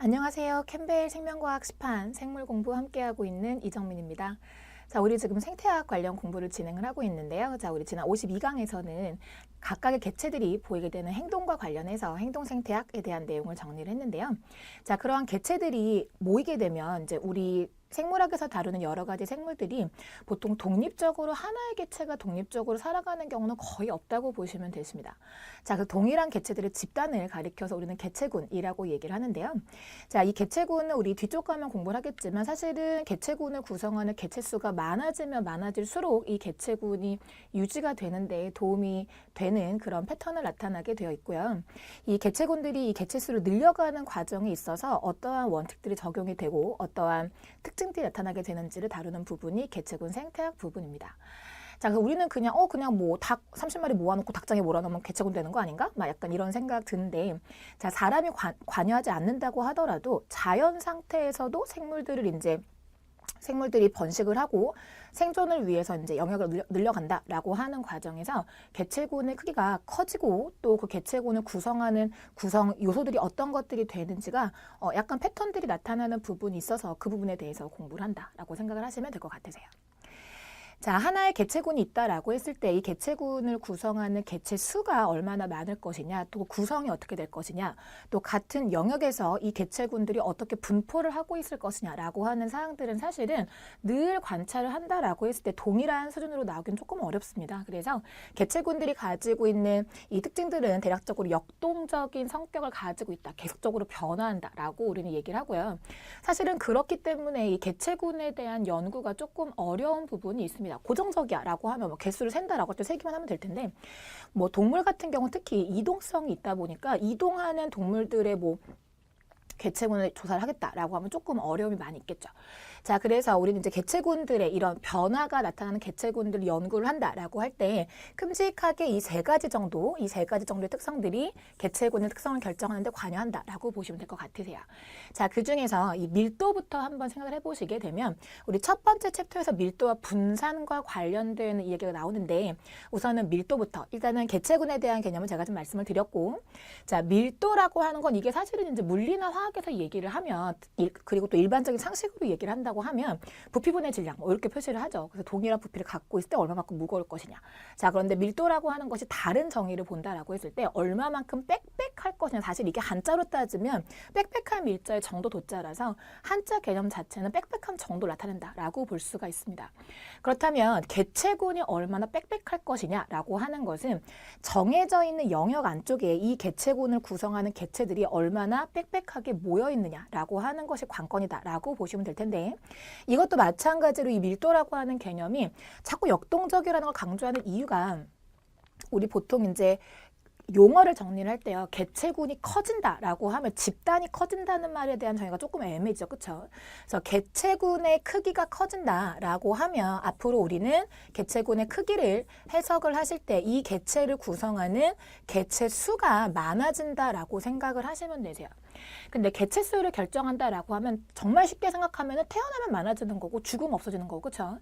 안녕하세요. 캠벨 생명과학 시판 생물 공부 함께하고 있는 이정민입니다. 자, 우리 지금 생태학 관련 공부를 진행을 하고 있는데요. 자, 우리 지난 52강에서는 각각의 개체들이 보이게 되는 행동과 관련해서 행동 생태학에 대한 내용을 정리를 했는데요. 자, 그러한 개체들이 모이게 되면 이제 우리 생물학에서 다루는 여러 가지 생물들이 보통 독립적으로 하나의 개체가 독립적으로 살아가는 경우는 거의 없다고 보시면 되십니다. 자, 그 동일한 개체들의 집단을 가리켜서 우리는 개체군이라고 얘기를 하는데요. 자, 이 개체군은 우리 뒤쪽 가면 공부를 하겠지만 사실은 개체군을 구성하는 개체수가 많아지면 많아질수록 이 개체군이 유지가 되는데 도움이 되는 그런 패턴을 나타나게 되어 있고요. 이 개체군들이 이 개체수를 늘려가는 과정에 있어서 어떠한 원칙들이 적용이 되고 어떠한 특징들이 나타나게 되는지를 다루는 부분이 개체군 생태학 부분입니다. 자, 그래서 우리는 그냥 뭐 닭 30마리 모아놓고 닭장에 몰아넣으면 개체군 되는 거 아닌가? 막 약간 이런 생각 드는데, 자, 사람이 관여하지 않는다고 하더라도 자연 상태에서도 생물들이 번식을 하고 생존을 위해서 이제 영역을 늘려간다라고 하는 과정에서 개체군의 크기가 커지고 또 그 개체군을 구성하는 구성 요소들이 어떤 것들이 되는지가 약간 패턴들이 나타나는 부분이 있어서 그 부분에 대해서 공부를 한다라고 생각을 하시면 될 것 같으세요. 자, 하나의 개체군이 있다라고 했을 때 이 개체군을 구성하는 개체 수가 얼마나 많을 것이냐, 또 구성이 어떻게 될 것이냐, 또 같은 영역에서 이 개체군들이 어떻게 분포를 하고 있을 것이냐라고 하는 사항들은 사실은 늘 관찰을 한다라고 했을 때 동일한 수준으로 나오기는 조금 어렵습니다. 그래서 개체군들이 가지고 있는 이 특징들은 대략적으로 역동적인 성격을 가지고 있다, 계속적으로 변화한다라고 우리는 얘기를 하고요. 사실은 그렇기 때문에 이 개체군에 대한 연구가 조금 어려운 부분이 있습니다. 고정적이야 라고 하면 뭐 개수를 센다라고 할 때 세기만 하면 될 텐데, 뭐 동물 같은 경우 특히 이동성이 있다 보니까 이동하는 동물들의 뭐 개체군을 조사를 하겠다라고 하면 조금 어려움이 많이 있겠죠. 자, 그래서 우리는 이제 개체군들의 이런 변화가 나타나는 개체군들을 연구를 한다라고 할 때 큼직하게 이 세 가지 정도의 특성들이 개체군의 특성을 결정하는 데 관여한다라고 보시면 될 것 같으세요. 자, 그 중에서 이 밀도부터 한번 생각을 해보시게 되면 우리 첫 번째 챕터에서 밀도와 분산과 관련된 이 얘기가 나오는데, 우선은 밀도부터 일단은 개체군에 대한 개념을 제가 좀 말씀을 드렸고, 자, 밀도라고 하는 건 이게 사실은 이제 물리나 화학에서 얘기를 하면 그리고 또 일반적인 상식으로 얘기를 한다고 하면 부피분의 질량 뭐 이렇게 표시를 하죠. 그래서 동일한 부피를 갖고 있을 때 얼마만큼 무거울 것이냐. 자, 그런데 밀도라고 하는 것이 다른 정의를 본다라고 했을 때 얼마만큼 빽빽할 것이냐. 사실 이게 한자로 따지면 빽빽한 밀자의 정도 도자라서 한자 개념 자체는 빽빽한 정도를 나타낸다라고 볼 수가 있습니다. 그렇다면 개체군이 얼마나 빽빽할 것이냐라고 하는 것은 정해져 있는 영역 안쪽에 이 개체군을 구성하는 개체들이 얼마나 빽빽하게 모여 있느냐라고 하는 것이 관건이다라고 보시면 될 텐데, 이것도 마찬가지로 이 밀도라고 하는 개념이 자꾸 역동적이라는 걸 강조하는 이유가, 우리 보통 이제 용어를 정리를 할 때요, 개체군이 커진다라고 하면 집단이 커진다는 말에 대한 정의가 조금 애매하죠, 그렇죠? 그래서 개체군의 크기가 커진다라고 하면 앞으로 우리는 개체군의 크기를 해석을 하실 때 이 개체를 구성하는 개체 수가 많아진다라고 생각을 하시면 되세요. 근데 개체 수를 결정한다라고 하면 정말 쉽게 생각하면 태어나면 많아지는 거고 죽으면 없어지는 거고, 그렇죠?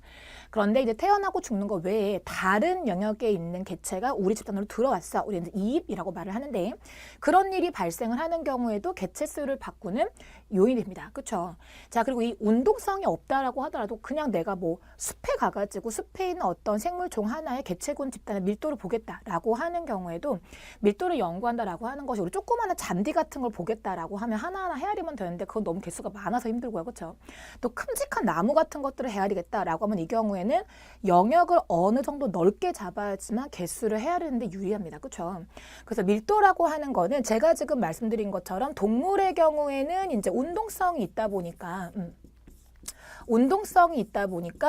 그런데 이제 태어나고 죽는 거 외에 다른 영역에 있는 개체가 우리 집단으로 들어왔어. 우리 이제 이입이라고 말을 하는데, 그런 일이 발생을 하는 경우에도 개체 수를 바꾸는 요인이 됩니다. 그렇죠? 자, 그리고 이 운동성이 없다라고 하더라도 그냥 내가 뭐 숲에 가가지고 숲에 있는 어떤 생물종 하나의 개체군 집단의 밀도를 보겠다라고 하는 경우에도 밀도를 연구한다라고 하는 것이 우리 조그마한 잔디 같은 걸 보겠다라고 하면 하나하나 헤아리면 되는데 그건 너무 개수가 많아서 힘들고요. 그렇죠? 또 큼직한 나무 같은 것들을 헤아리겠다라고 하면 이 경우에는 영역을 어느 정도 넓게 잡아야지만 개수를 헤아리는데 유리합니다. 그렇죠? 그래서 밀도라고 하는 거는 제가 지금 말씀드린 것처럼 동물의 경우에는 이제 운동성이 있다 보니까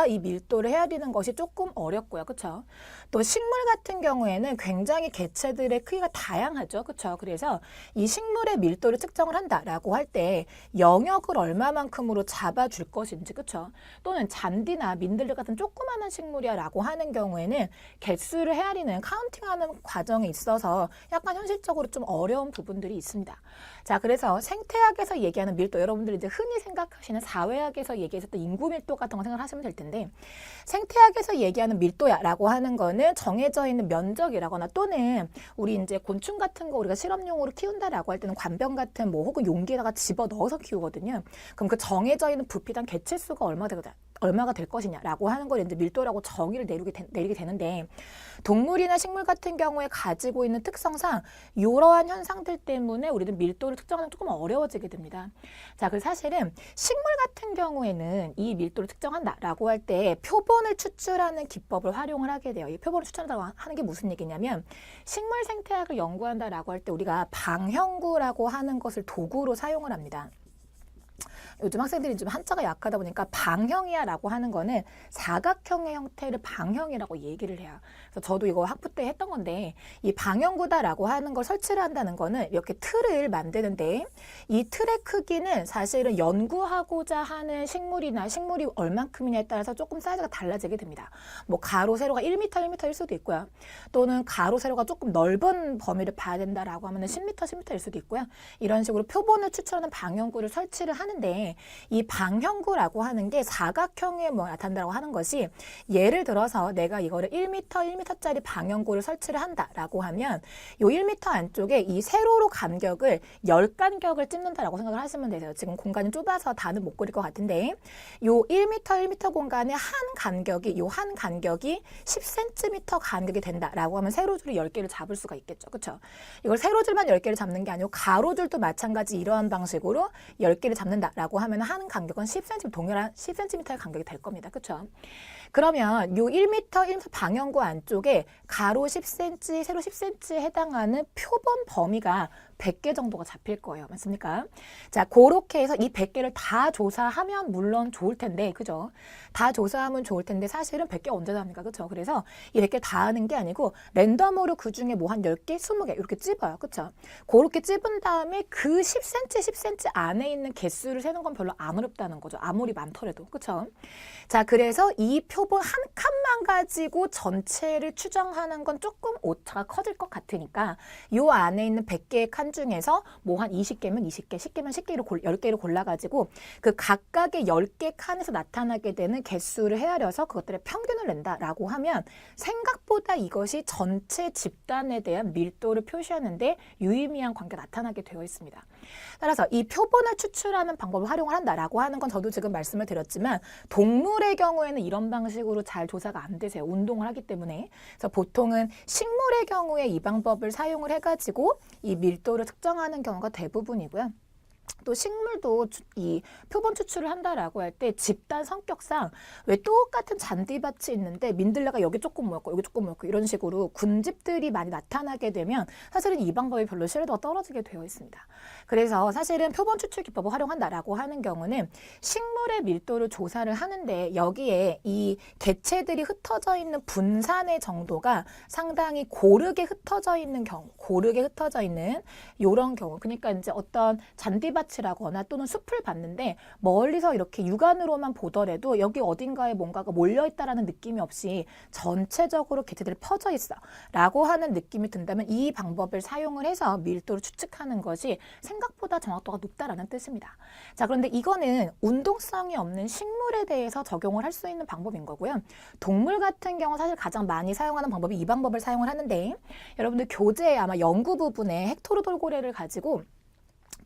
이 밀도를 헤아리는 것이 조금 어렵고요. 그렇죠? 또 식물 같은 경우에는 굉장히 개체들의 크기가 다양하죠. 그렇죠? 그래서 이 식물의 밀도를 측정을 한다라고 할 때 영역을 얼마만큼으로 잡아줄 것인지, 그렇죠? 또는 잔디나 민들레 같은 조그마한 식물이야라고 하는 경우에는 개수를 헤아리는 카운팅하는 과정에 있어서 약간 현실적으로 좀 어려운 부분들이 있습니다. 자, 그래서 생태학에서 얘기하는 밀도, 여러분들이 이제 흔히 생각하시는 사회학에서 얘기했었던 인구 밀도 같은 거 생각하시면 될 텐데, 생태학에서 얘기하는 밀도야라고 하는 거는 정해져 있는 면적이라거나 또는 우리 이제 곤충 같은 거 우리가 실험용으로 키운다라고 할 때는 관병 같은 뭐 혹은 용기에다가 집어 넣어서 키우거든요. 그럼 그 정해져 있는 부피당 개체수가 얼마가 될 것이냐라고 하는 걸 이제 밀도라고 정의를 내리게 되는데, 동물이나 식물 같은 경우에 가지고 있는 특성상 이러한 현상들 때문에 우리는 밀도를 특정하는 게 조금 어려워지게 됩니다. 자, 그래서 사실은 식물 같은 경우에는 이 밀도를 특정한다라고 할 때 표본을 추출하는 기법을 활용을 하게 돼요. 이 표본을 추출한다고 하는 게 무슨 얘기냐면, 식물 생태학을 연구한다라고 할 때 우리가 방형구라고 하는 것을 도구로 사용을 합니다. 요즘 학생들이 좀 한자가 약하다 보니까 방형이야라고 하는 거는 사각형의 형태를 방형이라고 얘기를 해요. 그래서 저도 이거 학부 때 했던 건데, 이 방형구다라고 하는 걸 설치를 한다는 거는 이렇게 틀을 만드는데, 이 틀의 크기는 사실은 연구하고자 하는 식물이 얼만큼이냐에 따라서 조금 사이즈가 달라지게 됩니다. 뭐 가로 세로가 1m, 1m일 수도 있고요. 또는 가로 세로가 조금 넓은 범위를 봐야 된다라고 하면 10m, 10m일 수도 있고요. 이런 식으로 표본을 추출하는 방형구를 설치를 하는데, 이 방형구라고 하는 게 사각형에 나타난다고 하는 것이, 예를 들어서 내가 이거를 1m, 1m짜리 방형구를 설치를 한다라고 하면 이 1m 안쪽에 이 세로로 간격을 10간격을 찝는다라고 생각을 하시면 되세요. 지금 공간이 좁아서 다는 못 그릴 것 같은데, 이 1m, 1m 공간의 한 간격이 10cm 간격이 된다라고 하면 세로줄을 10개를 잡을 수가 있겠죠. 그렇죠? 이걸 세로줄만 10개를 잡는 게 아니고 가로줄도 마찬가지 이러한 방식으로 10개를 잡는다라고 하면 한 간격은 10cm, 동일한 10cm의 간격이 될 겁니다. 그렇죠? 그러면 요 1m, 1m 방형구 안쪽에 가로 10cm, 세로 10cm에 해당하는 표본 범위가 100개 정도가 잡힐 거예요. 맞습니까? 자, 그렇게 해서 이 100개를 다 조사하면 물론 좋을 텐데, 그죠? 다 조사하면 좋을 텐데 사실은 100개 언제 합니까? 그죠? 그래서 이 100개 다 하는 게 아니고 랜덤으로 그 중에 뭐 한 10개, 20개 이렇게 찝어요. 그죠? 그렇게 찝은 다음에 그 10cm, 10cm 안에 있는 개수를 세는 건 별로 안 어렵다는 거죠. 아무리 많더라도. 그죠? 자, 그래서 이 표본 한 칸만 가지고 전체를 추정하는 건 조금 오차가 커질 것 같으니까 요 안에 있는 100개의 칸 중에서 뭐 한 20개면 20개, 10개면 10개를 골라가지고 그 각각의 10개 칸에서 나타나게 되는 개수를 헤아려서 그것들의 평균을 낸다라고 하면 생각보다 이것이 전체 집단에 대한 밀도를 표시하는데 유의미한 관계가 나타나게 되어 있습니다. 따라서 이 표본을 추출하는 방법을 활용을 한다라고 하는 건 저도 지금 말씀을 드렸지만 동물의 경우에는 이런 방식으로 잘 조사가 안 되세요. 운동을 하기 때문에. 그래서 보통은 식물의 경우에 이 방법을 사용을 해가지고 이 밀도를 측정하는 경우가 대부분이고요. 또 식물도 이 표본 추출을 한다라고 할 때 집단 성격상 왜 똑같은 잔디밭이 있는데 민들레가 여기 조금 모였고 여기 조금 모였고 이런 식으로 군집들이 많이 나타나게 되면 사실은 이 방법이 별로 신뢰도가 떨어지게 되어 있습니다. 그래서 사실은 표본 추출 기법을 활용한다라고 하는 경우는 식물의 밀도를 조사를 하는데 여기에 이 개체들이 흩어져 있는 분산의 정도가 상당히 고르게 흩어져 있는 경우, 이런 경우, 그러니까 이제 어떤 잔디밭이라거나 또는 숲을 봤는데 멀리서 이렇게 육안으로만 보더라도 여기 어딘가에 뭔가가 몰려있다라는 느낌이 없이 전체적으로 개체들이 퍼져 있어 라고 하는 느낌이 든다면 이 방법을 사용을 해서 밀도를 추측하는 것이 생각보다 정확도가 높다라는 뜻입니다. 자, 그런데 이거는 운동성이 없는 식물에 대해서 적용을 할 수 있는 방법인 거고요. 동물 같은 경우 사실 가장 많이 사용하는 방법이 이 방법을 사용을 하는데 여러분들 교재에 아마 연구 부분에 헥토르 돌고래를 가지고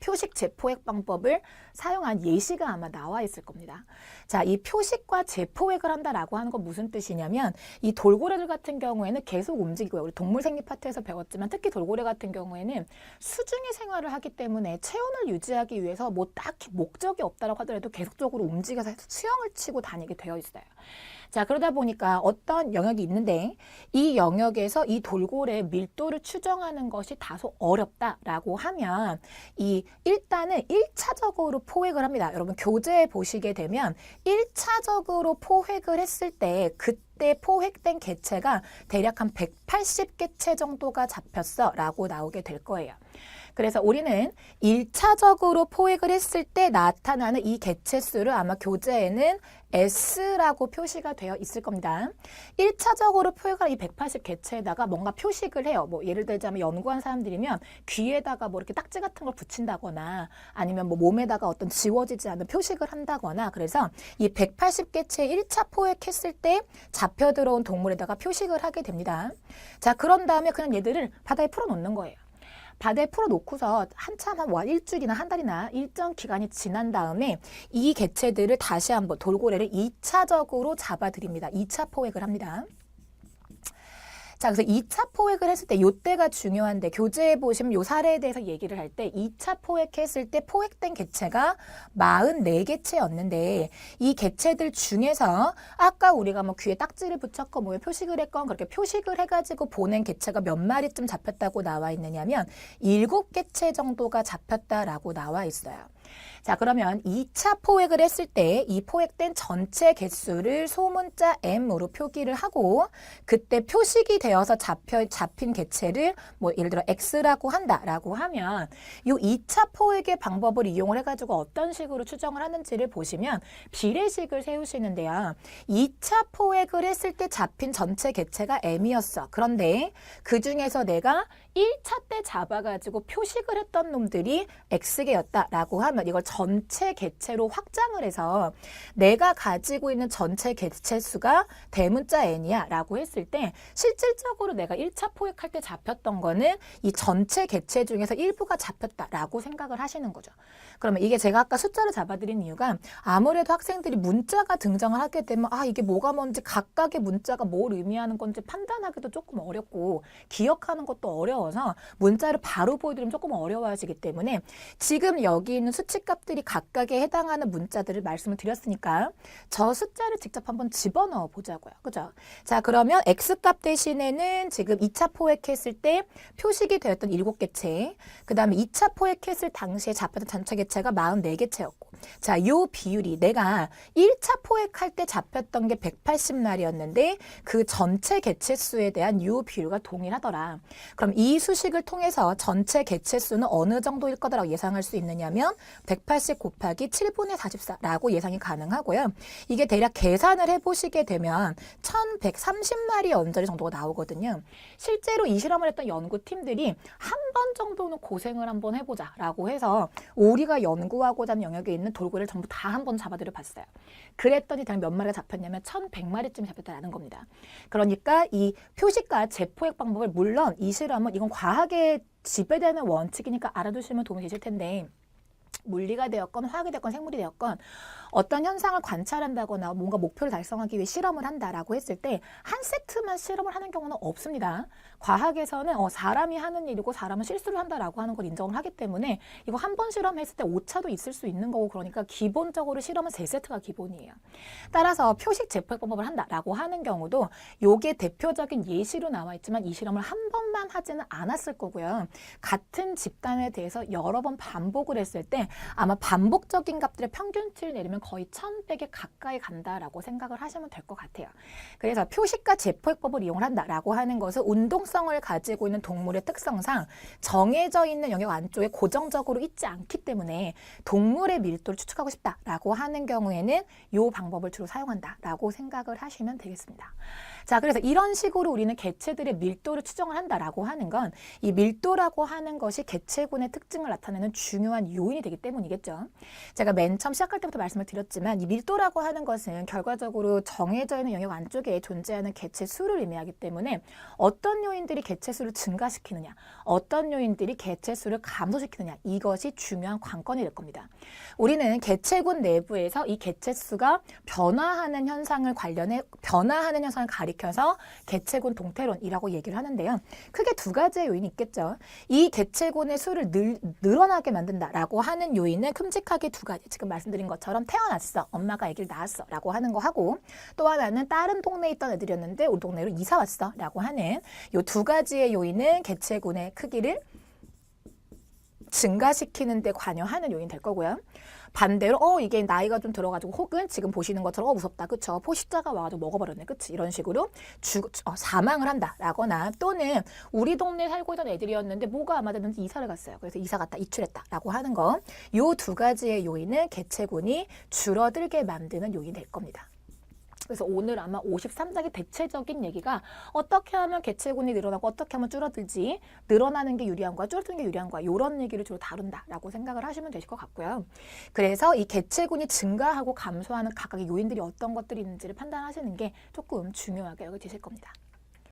표식 제포획 방법을 사용한 예시가 아마 나와 있을 겁니다. 자, 이 표식과 제포획을 한다라고 하는 건 무슨 뜻이냐면 이 돌고래들 같은 경우에는 계속 움직이고요. 우리 동물 생리 파트에서 배웠지만 특히 돌고래 같은 경우에는 수중의 생활을 하기 때문에 체온을 유지하기 위해서 뭐 딱히 목적이 없다라고 하더라도 계속적으로 움직여서 수영을 치고 다니게 되어 있어요. 자, 그러다 보니까 어떤 영역이 있는데 이 영역에서 이 돌고래의 밀도를 추정하는 것이 다소 어렵다라고 하면 일단은 1차적으로 포획을 합니다. 여러분 교재에 보시게 되면 1차적으로 포획을 했을 때 그때 포획된 개체가 대략 한 180개체 정도가 잡혔어 라고 나오게 될 거예요. 그래서 우리는 1차적으로 포획을 했을 때 나타나는 이 개체수를 아마 교재에는 S라고 표시가 되어 있을 겁니다. 1차적으로 포획한 이 180 개체에다가 뭔가 표식을 해요. 뭐 예를 들자면 연구한 사람들이면 귀에다가 뭐 이렇게 딱지 같은 걸 붙인다거나 아니면 뭐 몸에다가 어떤 지워지지 않는 표식을 한다거나 그래서 이 180개체 1차 포획했을 때 잡혀 들어온 동물에다가 표식을 하게 됩니다. 자, 그런 다음에 그냥 얘들을 바다에 풀어놓는 거예요. 바다에 풀어놓고서 한참 한 일주일이나 한 달이나 일정 기간이 지난 다음에 이 개체들을 다시 한번 돌고래를 2차적으로 잡아들입니다. 2차 포획을 합니다. 자, 그래서 2차 포획을 했을 때 요때가 중요한데 교재에 보시면 요 사례에 대해서 얘기를 할 때 2차 포획했을 때 포획된 개체가 44개체였는데 이 개체들 중에서 아까 우리가 뭐 귀에 딱지를 붙였건 뭐 표식을 했건 그렇게 표식을 해가지고 보낸 개체가 몇 마리쯤 잡혔다고 나와 있느냐면 7개체 정도가 잡혔다라고 나와 있어요. 자, 그러면 2차 포획을 했을 때 이 포획된 전체 개수를 소문자 M으로 표기를 하고 그때 표식이 되어서 잡힌 개체를 뭐 예를 들어 X라고 한다라고 하면 이 2차 포획의 방법을 이용을 해가지고 어떤 식으로 추정을 하는지를 보시면 비례식을 세우시는데요. 2차 포획을 했을 때 잡힌 전체 개체가 M이었어. 그런데 그 중에서 내가 1차 때 잡아가지고 표식을 했던 놈들이 X개였다라고 하면 이걸 전체 개체로 확장을 해서 내가 가지고 있는 전체 개체 수가 대문자 N이야 라고 했을 때 실질적으로 내가 1차 포획할 때 잡혔던 거는 이 전체 개체 중에서 일부가 잡혔다라고 생각을 하시는 거죠. 그러면 이게 제가 아까 숫자를 잡아드린 이유가 아무래도 학생들이 문자가 등장을 하게 되면 이게 뭐가 뭔지 각각의 문자가 뭘 의미하는 건지 판단하기도 조금 어렵고 기억하는 것도 어려워서 문자를 바로 보여드리면 조금 어려워하시기 때문에 지금 여기 있는 수치값들이 각각에 해당하는 문자들을 말씀을 드렸으니까 저 숫자를 직접 한번 집어넣어 보자고요. 그죠? 자, 그러면 X값 대신에는 지금 2차 포획했을 때 표식이 되었던 7개체, 그 다음에 2차 포획했을 당시에 잡혔던 전체 개체가 44개체였고 자, 요 비율이 내가 1차 포획할 때 잡혔던 게 180마리였는데 그 전체 개체수에 대한 요 비율과 동일하더라. 그럼 이 수식을 통해서 전체 개체수는 어느 정도일 거다라고 예상할 수 있느냐면 180 곱하기 7분의 44라고 예상이 가능하고요. 이게 대략 계산을 해보시게 되면 1130마리 언저리 정도가 나오거든요. 실제로 이 실험을 했던 연구팀들이 한 번 정도는 고생을 한번 해보자라고 해서 우리가 연구하고자 하는 영역에 있는 돌고래를 전부 다 한번 잡아들여 봤어요. 그랬더니 대략 몇 마리가 잡혔냐면 1100마리쯤 잡혔다는 겁니다. 그러니까 이 표식과 재포획 방법을 물론 이 실험은 이건 과학에 지배되는 원칙이니까 알아두시면 도움이 되실 텐데 물리가 되었건 화학이 되었건 생물이 되었건 어떤 현상을 관찰한다거나 뭔가 목표를 달성하기 위해 실험을 한다라고 했을 때 한 세트만 실험을 하는 경우는 없습니다. 과학에서는 사람이 하는 일이고 사람은 실수를 한다라고 하는 걸 인정을 하기 때문에 이거 한 번 실험했을 때 오차도 있을 수 있는 거고 그러니까 기본적으로 실험은 3세트가 기본이에요. 따라서 표식 재포획 방법을 한다라고 하는 경우도 요게 대표적인 예시로 나와 있지만 이 실험을 한 번만 하지는 않았을 거고요. 같은 집단에 대해서 여러 번 반복을 했을 때 아마 반복적인 값들의 평균치를 내리면 거의 1000배에 가까이 간다라고 생각을 하시면 될 것 같아요. 그래서 표식과 재포획법을 이용을 한다라고 하는 것은 운동성을 가지고 있는 동물의 특성상 정해져 있는 영역 안쪽에 고정적으로 있지 않기 때문에 동물의 밀도를 추측하고 싶다라고 하는 경우에는 이 방법을 주로 사용한다라고 생각을 하시면 되겠습니다. 자, 그래서 이런 식으로 우리는 개체들의 밀도를 추정을 한다라고 하는 건 이 밀도라고 하는 것이 개체군의 특징을 나타내는 중요한 요인이 되기 때문이겠죠. 제가 맨 처음 시작할 때부터 말씀을 드렸지만 이 밀도라고 하는 것은 결과적으로 정해져 있는 영역 안쪽에 존재하는 개체 수를 의미하기 때문에 어떤 요인들이 개체 수를 증가시키느냐, 어떤 요인들이 개체 수를 감소시키느냐 이것이 중요한 관건이 될 겁니다. 우리는 개체군 내부에서 이 개체 수가 변화하는 현상을 가리켜서 개체군 동태론이라고 얘기를 하는데요. 크게 두 가지의 요인이 있겠죠. 이 개체군의 수를 늘어나게 만든다라고 하는 요인은 큼직하게 두 가지. 지금 말씀드린 것처럼 태어났어. 엄마가 아기를 낳았어. 라고 하는 거 하고 또 하나는 다른 동네에 있던 애들이었는데 우리 동네로 이사 왔어. 라고 하는 이 두 가지의 요인은 개체군의 크기를 증가시키는 데 관여하는 요인 될 거고요. 반대로 이게 나이가 좀 들어가지고 혹은 지금 보시는 것처럼 무섭다. 그쵸? 포식자가 와가지고 먹어버렸네. 그치? 이런 식으로 사망을 한다라거나 또는 우리 동네에 살고 있던 애들이었는데 뭐가 아마 됐는지 이사를 갔어요. 그래서 이사 갔다 이출했다라고 하는 거. 요 두 가지의 요인은 개체군이 줄어들게 만드는 요인이 될 겁니다. 그래서 오늘 아마 53장의 대체적인 얘기가 어떻게 하면 개체군이 늘어나고 어떻게 하면 줄어들지, 늘어나는 게 유리한 거야, 줄어드는 게 유리한 거야, 이런 얘기를 주로 다룬다라고 생각을 하시면 되실 것 같고요. 그래서 이 개체군이 증가하고 감소하는 각각의 요인들이 어떤 것들이 있는지를 판단하시는 게 조금 중요하게 여겨지실 겁니다.